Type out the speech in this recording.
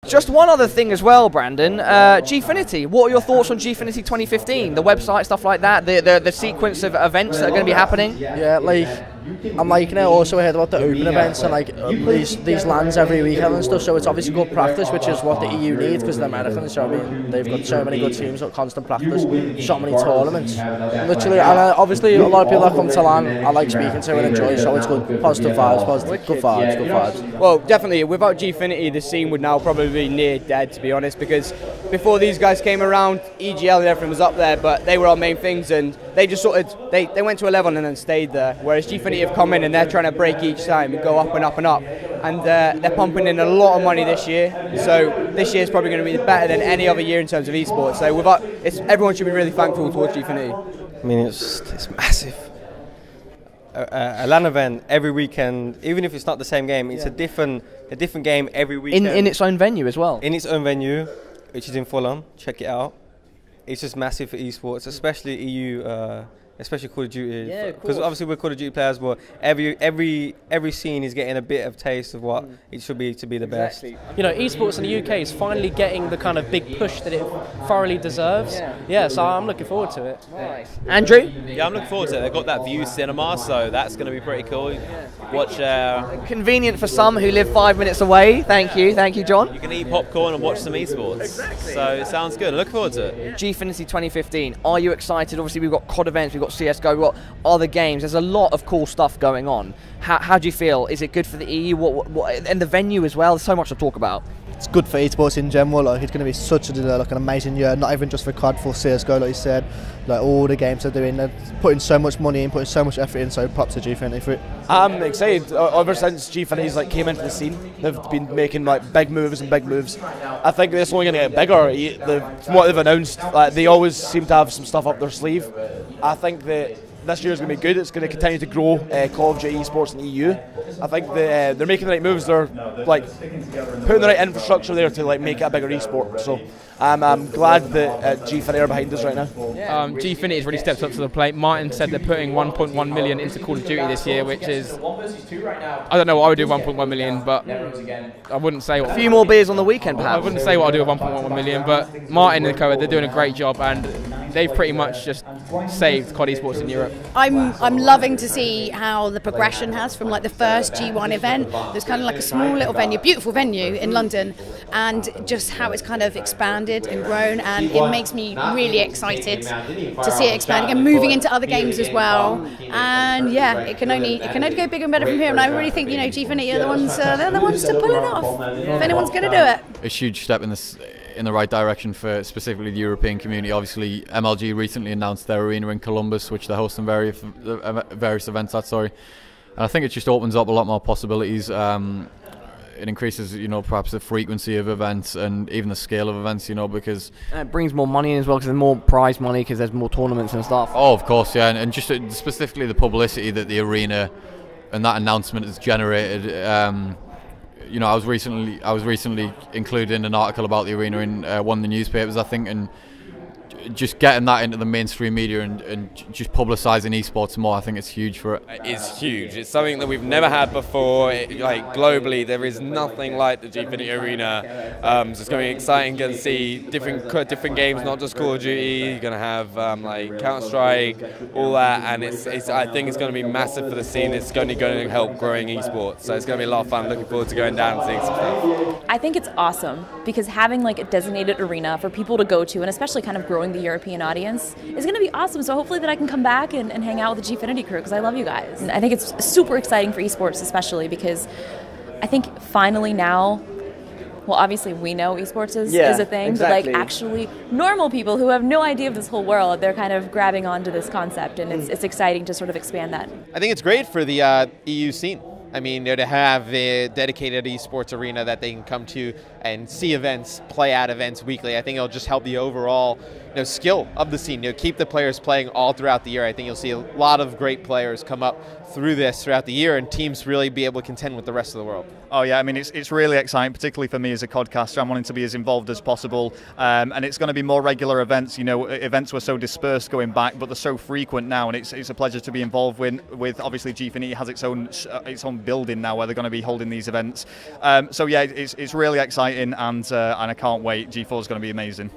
Just one other thing as well, Brandon. Gfinity. What are your thoughts on Gfinity 2015? The website, stuff like that. The sequence of events that are going to be happening. Yeah, like I'm liking it. Also heard about the open events and like these lands every weekend and stuff. So it's obviously good practice, which is what the EU needs because they're Americans. So I mean, they've got so many good teams, got constant practice, so many tournaments. Literally, and obviously a lot of people that come to LAN I like speaking to and enjoy. So it's good, positive vibes, good vibes. Well, definitely. Without Gfinity, the scene would now probably be near dead, to be honest. Because before these guys came around, EGL and everything was up there, but they were our main things, and they just sort of they went to 11 and then stayed there. Whereas Gfinity have come in and they're trying to break each time and go up and up and up, and they're pumping in a lot of money this year. So this year is probably going to be better than any other year in terms of esports. So everyone should be really thankful towards Gfinity. I mean, it's massive. A LAN event every weekend, even if it's not the same game, it's a different game every weekend. In its own venue as well. In its own venue, which is in Fulham. Check it out. It's just massive for esports, especially EU, especially Call of Duty. Yeah, because obviously we're Call of Duty players, but every scene is getting a bit of taste of what it should be to be the best. You know, esports in the UK is finally getting the kind of big push that it thoroughly deserves. Yeah, so I'm looking forward to it. Nice. Andrew? Yeah, I'm looking forward to it. They've got that View cinema, so that's going to be pretty cool. Watch. Convenient for some who live 5 minutes away. Thank you, John. You can eat popcorn and watch some esports. Exactly. So it sounds good. I look forward to it. Gfinity 2015. Are you excited? Obviously, we've got COD events, we've got CS:GO, we've got other games. There's a lot of cool stuff going on. How do you feel? Is it good for the EU? And the venue as well? There's so much to talk about. It's good for esports in general. Like it's going to be such an amazing year. Not even just for COD, for CS:GO, like you said. Like all the games they're doing, they're putting so much money in, putting so much effort in. So props to Gfinity for it. I'm excited. Ever since Gfinity's came into the scene, they've been making big moves. I think this is only going to get bigger. From what they've announced, they always seem to have some stuff up their sleeve. I think that this year is going to be good. It's going to continue to grow Call of Duty esports in the EU. I think they're making the right moves. They're putting the right infrastructure there to make it a bigger esport. So I'm glad that Gfinity are behind us right now. Gfinity has really stepped up to the plate. Martin said they're putting 1.1 million into Call of Duty this year, which is, I don't know what I would do with 1.1 million, but I wouldn't say what. A few more beers on the weekend, perhaps. I wouldn't say what I'd do with 1.1 million, but Martin and co, they're doing a great job, and they've pretty much just saved COD esports in Europe. I'm loving to see how the progression has from the first G1 event. There's kind of a small little venue, beautiful venue in London, and just how it's kind of expanded and grown, and it makes me really excited to see it expanding and moving into other games as well. And yeah, it can only go bigger and better from here. And I really think Gfinity are the ones to pull it off. If anyone's going to do it, a huge step in the right direction for specifically the European community. Obviously, MLG recently announced their arena in Columbus, which they're hosting various events at. And I think it just opens up a lot more possibilities. It increases, perhaps the frequency of events and even the scale of events, because it brings more money in as well because there's more prize money because there's more tournaments and stuff. Oh, of course, yeah, and just specifically the publicity that the arena and that announcement has generated. I was recently included in an article about the arena in one of the newspapers, I think, and just getting that into the mainstream media and just publicising esports more, I think it's huge for it. It's huge. It's something that we've never had before. Globally, there is nothing like the Gfinity Arena. So it's going to be exciting to see different games, not just Call of Duty. You're going to have Counter-Strike, all that, and I think it's going to be massive for the scene. It's going to help growing esports. So it's going to be a lot of fun. Looking forward to going down and seeing some stuff. I think it's awesome because having a designated arena for people to go to, and especially kind of growing the European audience, is going to be awesome. So hopefully that I can come back and hang out with the Gfinity crew because I love you guys. And I think it's super exciting for esports, especially because I think finally now, well, obviously we know esports is a thing, exactly. but actually normal people who have no idea of this whole world, they're kind of grabbing onto this concept, and it's exciting to sort of expand that. I think it's great for the EU scene. I mean, to have a dedicated esports arena that they can come to and see events, play at events weekly, I think it'll just help the overall skill of the scene. Keep the players playing all throughout the year. I think you'll see a lot of great players come up through this throughout the year, and teams really be able to contend with the rest of the world. Oh yeah, I mean it's really exciting, particularly for me as a codcaster. I'm wanting to be as involved as possible, and it's going to be more regular events. Events were so dispersed going back, but they're so frequent now, and it's a pleasure to be involved with. Obviously, Gfinity has its own underground building now where they're going to be holding these events. So yeah, it's really exciting, and I can't wait. G4 is going to be amazing.